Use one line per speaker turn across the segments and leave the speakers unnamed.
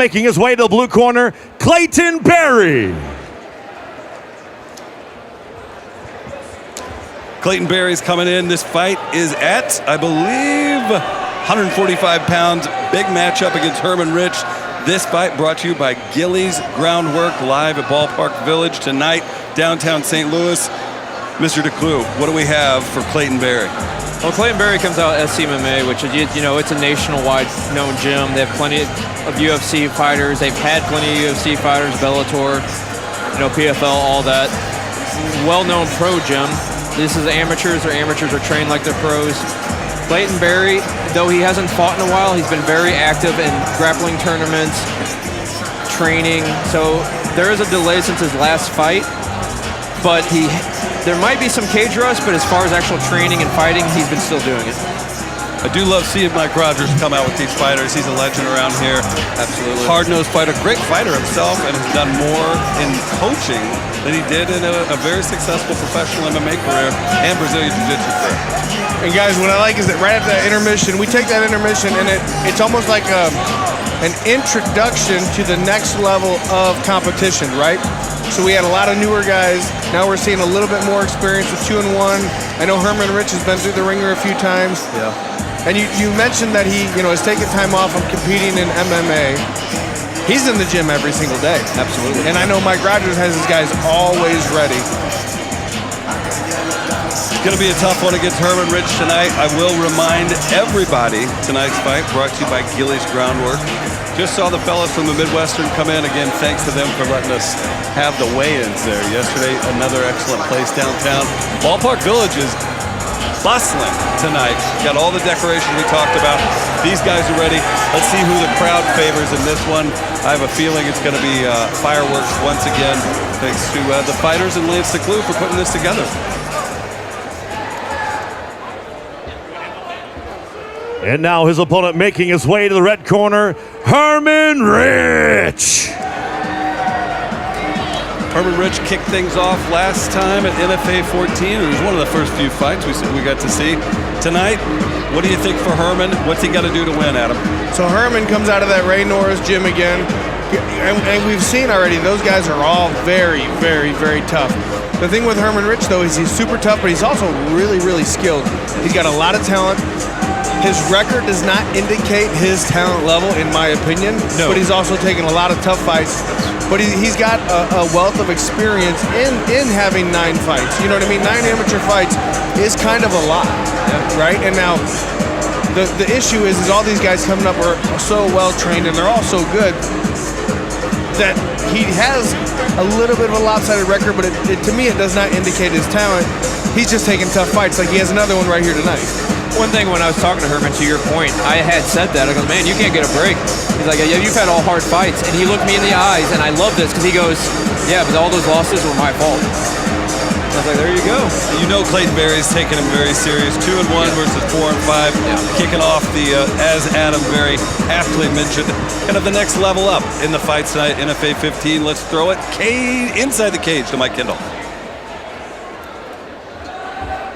making his way to the blue corner, Clayton Berry.
Clayton Berry's coming in. This fight is at, I believe, 145 pounds. Big matchup against Herman Rich. This fight brought to you by Gilley's Groundwork, live at Ballpark Village tonight, downtown St. Louis. Mr. DeClue, what do we have for Clayton Berry?
Well, Clayton Berry comes out of SCMMA, which is, you know, it's a nationwide known gym. They have plenty of UFC fighters. They've had plenty of UFC fighters, Bellator, you know, PFL, all that. Well-known pro gym. This is amateurs. Their amateurs are trained like they're pros. Clayton Berry, though he hasn't fought in a while, he's been very active in grappling tournaments, training. So there is a delay since his last fight, but there might be some cage rust, but as far as actual training and fighting, he's been still doing it.
I do love seeing Mike Rogers come out with these fighters. He's a legend around here.
Absolutely.
Hard-nosed fighter, great fighter himself, and has done more in coaching than he did in a very successful professional MMA career and Brazilian Jiu-Jitsu career.
And guys, what I like is that right after that intermission, we take that intermission and it's almost like an introduction to the next level of competition, right? So we had a lot of newer guys. Now we're seeing a little bit more experience with 2-1. I know Herman Rich has been through the ringer a few times.
Yeah.
And you mentioned that he, you know, is taking time off from competing in MMA. He's in the gym every single day.
Absolutely.
And I know Mike Rogers has his guys always ready.
It's going to be a tough one against Herman Rich tonight. I will remind everybody, tonight's fight brought to you by Gilley's Groundwork. Just saw the fellas from the Midwestern come in. Again, thanks to them for letting us have the weigh-ins there yesterday. Another excellent place downtown. Ballpark Village is bustling tonight. Got all the decorations we talked about. These guys are ready. Let's see who the crowd favors in this one. I have a feeling it's going to be fireworks once again. Thanks to the fighters and Lance DeClue for putting this together.
And now his opponent making his way to the red corner, Herman Rich.
Herman Rich kicked things off last time at NFA 14. It was one of the first few fights we got to see. Tonight, what do you think for Herman? What's he got to do to win, Adam?
So Herman comes out of that Ray Norris gym again. And we've seen already, those guys are all very, very, very tough. The thing with Herman Rich, though, is he's super tough, but he's also really, really skilled. He's got a lot of talent. His record does not indicate his talent level, in my opinion.
No.
But he's also taken a lot of tough fights. But he's got a wealth of experience in having 9 fights. You know what I mean? 9 amateur fights is kind of a lot, right? And now the issue is all these guys coming up are so well trained and they're all so good that he has a little bit of a lopsided record, but to me it does not indicate his talent. He's just taking tough fights. Like he has another one right here tonight.
One thing when I was talking to Herman, to your point, I had said that. I go, man, you can't get a break. He's like, yeah, you've had all hard fights. And he looked me in the eyes, and I love this because he goes, yeah, but all those losses were my fault. I was like, there you go.
You know Clayton Berry's taking him very serious. 2-1 versus 4-5. Kicking off the, as Adam very aptly mentioned, kind of the next level up in the fight tonight, NFA 15. Let's throw it inside the cage to Mike Kendall.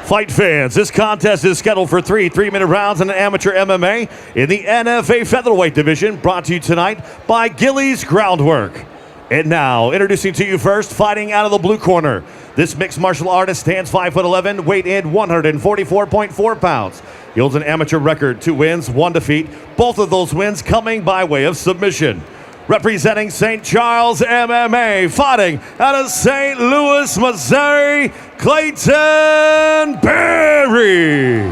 Fight fans, this contest is scheduled for 3 3-minute rounds in amateur MMA in the NFA featherweight division, brought to you tonight by Gilley's Groundwork. And now, introducing to you first, fighting out of the blue corner. This mixed martial artist stands 5'11", weight in 144.4 pounds. He holds an amateur record, 2 wins, 1 defeat. Both of those wins coming by way of submission. Representing St. Charles MMA, fighting out of St. Louis, Missouri, Clayton Berry.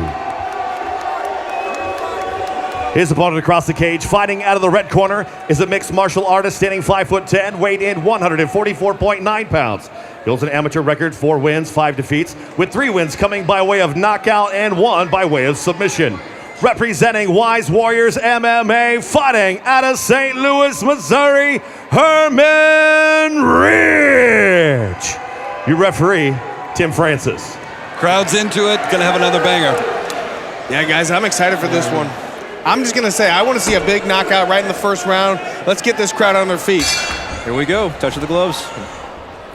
His opponent across the cage, fighting out of the red corner, is a mixed martial artist standing 5'10", weight in 144.9 pounds. He holds an amateur record, 4 wins, 5 defeats, with 3 wins coming by way of knockout and 1 by way of submission. Representing Wise Warriors MMA, fighting out of St. Louis, Missouri, Herman Rich. Your referee, Tim Francis.
Crowd's into it, gonna have another banger.
Yeah, guys, I'm excited for this one. I'm just gonna say, I want to see a big knockout right in the first round. Let's get this crowd on their feet.
Here we go, touch of the gloves.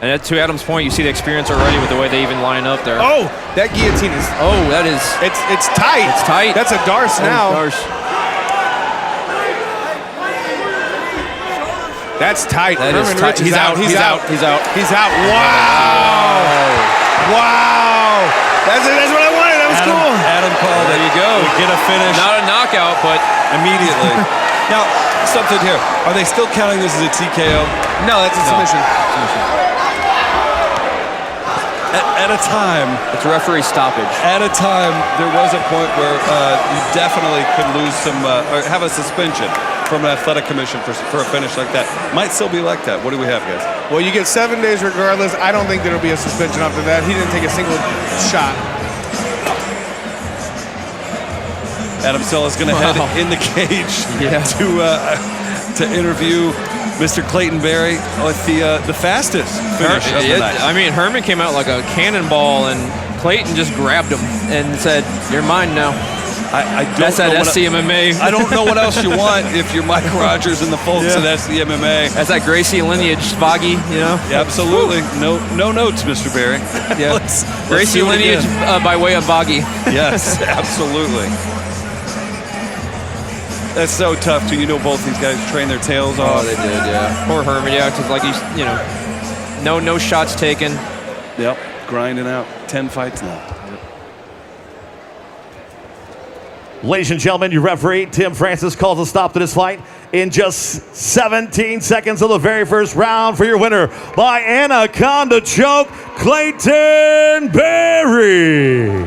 And to Adam's point, you see the experience already with the way they even line up there.
Oh, that guillotine is...
Oh, that is...
It's tight.
It's tight.
That's a Darce now.
Darce.
That's tight.
That is
Herman
tight.
Rich is
He's out.
He's
He's
out.
out. He's out.
He's out. Wow. Wow. That's what I wanted. That was cool.
Adam called.
There you go.
We get a finish
Not a knockout, but
immediately. Now, something here. Are they still counting this as a TKO?
No, that's a submission.
At a time,
it's a referee stoppage.
At a time, there was a point where you definitely could lose some, or have a suspension from an athletic commission for a finish like that. Might still be like that. What do we have, guys?
Well, you get 7 days regardless. I don't think there'll be a suspension after that. He didn't take a single shot.
Adam Stella's going to head in the cage to interview Mr. Clayton Berry with the fastest finish of the night.
I mean, Herman came out like a cannonball, and Clayton just grabbed him and said, "You're mine now."
I don't
That's
know
that
what
SCMMA.
I don't know what else you want if you're Mike Rogers and the folks at SCMMA.
That's that Gracie lineage, Foggy, you know?
Yeah, absolutely. No notes, Mr. Berry.
Yeah.
let's
Gracie
do it
lineage
again.
by way of Boggy.
Yes, absolutely. That's so tough, too. You know, both these guys train their tails off.
Oh, they did, yeah. Poor Herman, yeah, because like he's, you know, no shots taken.
Yep, grinding out 10 fights now.
Ladies and gentlemen, your referee, Tim Francis, calls a stop to this fight in just 17 seconds of the very first round for your winner by Anaconda choke, Clayton Berry.